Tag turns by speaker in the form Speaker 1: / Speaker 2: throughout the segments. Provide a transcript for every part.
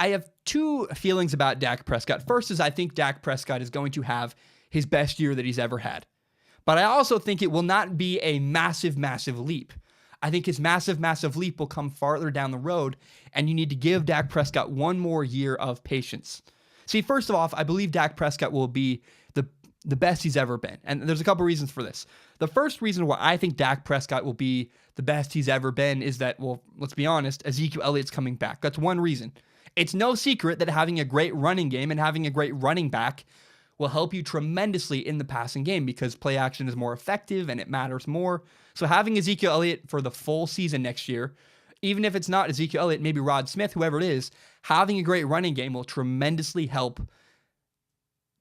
Speaker 1: I have two feelings about Dak Prescott. First is I think Dak Prescott is going to have his best year that he's ever had. But I also think it will not be a massive, massive leap. I think his massive, massive leap will come farther down the road, and you need to give Dak Prescott one more year of patience. See, first of all, I believe Dak Prescott will be the best he's ever been. And there's a couple reasons for this. The first reason why I think Dak Prescott will be the best he's ever been is that, well, let's be honest, Ezekiel Elliott's coming back. That's one reason. It's no secret that having a great running game and having a great running back will help you tremendously in the passing game because play action is more effective and it matters more. So having Ezekiel Elliott for the full season next year, even if it's not Ezekiel Elliott, maybe Rod Smith, whoever it is, having a great running game will tremendously help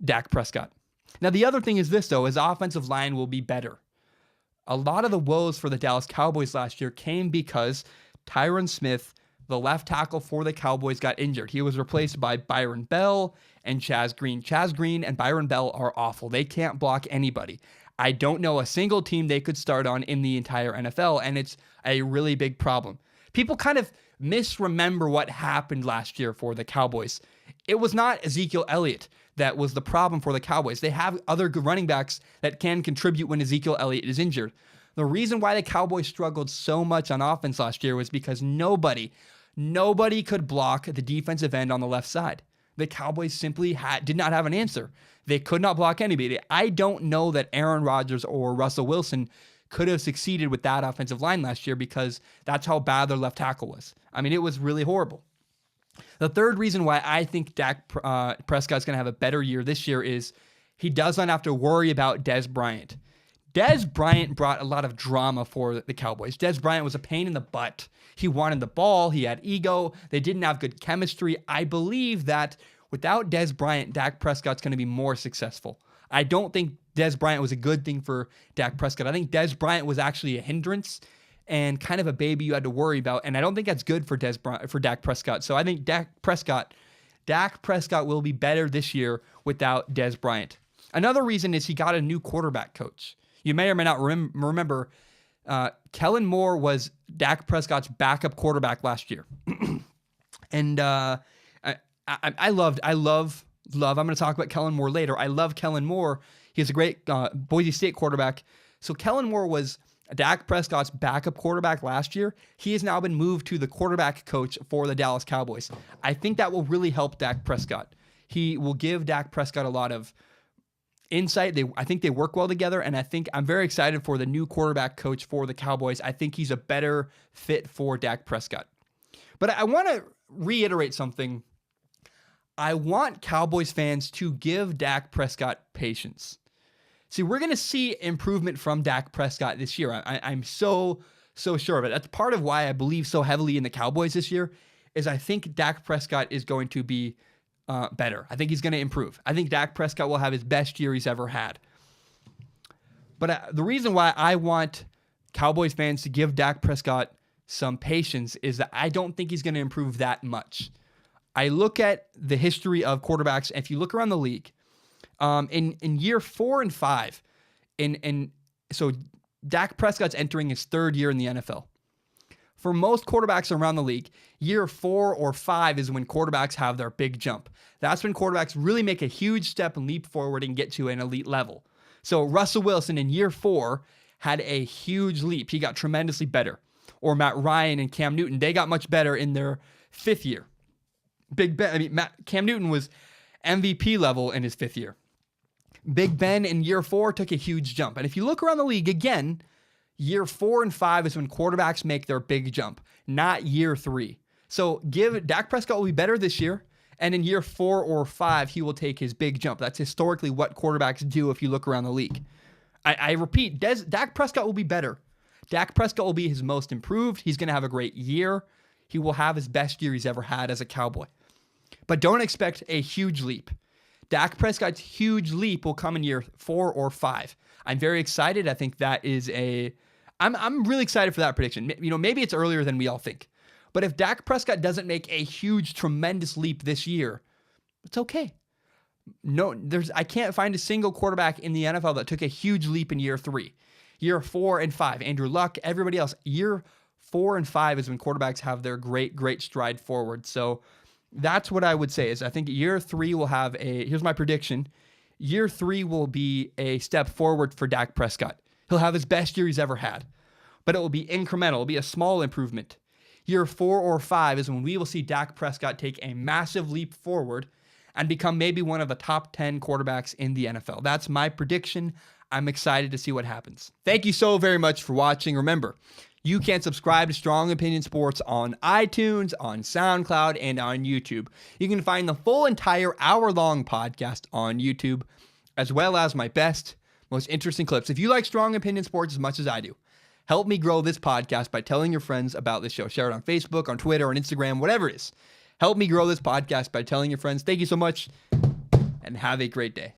Speaker 1: Dak Prescott. Now, the other thing is this, though, his offensive line will be better. A lot of the woes for the Dallas Cowboys last year came because Tyron Smith, the left tackle for the Cowboys, got injured. He was replaced by Byron Bell and Chaz Green. Chaz Green and Byron Bell are awful. They can't block anybody. I don't know a single team they could start on in the entire NFL, and it's a really big problem. People kind of misremember what happened last year for the Cowboys. It was not Ezekiel Elliott that was the problem for the Cowboys. They have other good running backs that can contribute when Ezekiel Elliott is injured. The reason why the Cowboys struggled so much on offense last year was because nobody could block the defensive end on the left side. The Cowboys simply did not have an answer. They could not block anybody. I don't know that Aaron Rodgers or Russell Wilson could have succeeded with that offensive line last year because that's how bad their left tackle was. I mean, it was really horrible. The third reason why I think Dak Prescott's going to have a better year this year is he does not have to worry about Dez Bryant. Dez Bryant brought a lot of drama for the Cowboys. Dez Bryant was a pain in the butt. He wanted the ball. He had ego. They didn't have good chemistry. I believe that without Dez Bryant, Dak Prescott's going to be more successful. I don't think Dez Bryant was a good thing for Dak Prescott. I think Dez Bryant was actually a hindrance and kind of a baby you had to worry about. And I don't think that's good for Dak Prescott. So I think Dak Prescott will be better this year without Dez Bryant. Another reason is he got a new quarterback coach. You may or may not remember, Kellen Moore was Dak Prescott's backup quarterback last year. And I love, I'm going to talk about Kellen Moore later. I love Kellen Moore. He's a great Boise State quarterback. So Kellen Moore was Dak Prescott's backup quarterback last year. He has now been moved to the quarterback coach for the Dallas Cowboys. I think that will really help Dak Prescott. He will give Dak Prescott a lot of insight. I think they work well together, and I'm very excited for the new quarterback coach for the Cowboys. I think he's a better fit for Dak Prescott. But I want to reiterate something. I want Cowboys fans to give Dak Prescott patience. See, we're going to see improvement from Dak Prescott this year. I'm so sure of it. That's part of why I believe so heavily in the Cowboys this year, is I think Dak Prescott is going to be better. I think he's going to improve. I think Dak Prescott will have his best year he's ever had. But the reason why I want Cowboys fans to give Dak Prescott some patience is that I don't think he's going to improve that much. I look at the history of quarterbacks, and if you look around the league, in year 4 and 5, so Dak Prescott's entering his third year in the NFL. For most quarterbacks around the league, year 4 or 5 is when quarterbacks have their big jump. That's when quarterbacks really make a huge step and leap forward and get to an elite level. So Russell Wilson in year 4 had a huge leap. He got tremendously better. Or Matt Ryan and Cam Newton, they got much better in their 5th year. Cam Newton was MVP level in his 5th year. Big Ben in year 4 took a huge jump. And if you look around the league again, year 4 and 5 is when quarterbacks make their big jump, not year 3. So Dak Prescott will be better this year, and in year 4 or 5, he will take his big jump. That's historically what quarterbacks do if you look around the league. I repeat, Dak Prescott will be better. Dak Prescott will be his most improved. He's going to have a great year. He will have his best year he's ever had as a Cowboy. But don't expect a huge leap. Dak Prescott's huge leap will come in year 4 or 5. I'm very excited. I think that is I'm really excited for that prediction. Maybe it's earlier than we all think. But if Dak Prescott doesn't make a huge, tremendous leap this year, it's okay. No, I can't find a single quarterback in the NFL that took a huge leap in year 3. Year 4 and 5, Andrew Luck, everybody else. Year 4 and 5 is when quarterbacks have their great stride forward. So That's what I would say is I think year 3 will have here's my prediction. Year 3 will be a step forward for Dak Prescott. He'll have his best year he's ever had, but it will be incremental. It'll be a small improvement. Year 4 or 5 is when we will see Dak Prescott take a massive leap forward and become maybe one of the top 10 quarterbacks in the NFL. That's my prediction. I'm excited to see what happens. Thank you so very much for watching. Remember, you can subscribe to Strong Opinion Sports on iTunes, on SoundCloud, and on YouTube. You can find the full entire hour-long podcast on YouTube, as well as my best, most interesting clips. If you like Strong Opinion Sports as much as I do, help me grow this podcast by telling your friends about this show. Share it on Facebook, on Twitter, on Instagram, whatever it is. Help me grow this podcast by telling your friends. Thank you so much, and have a great day.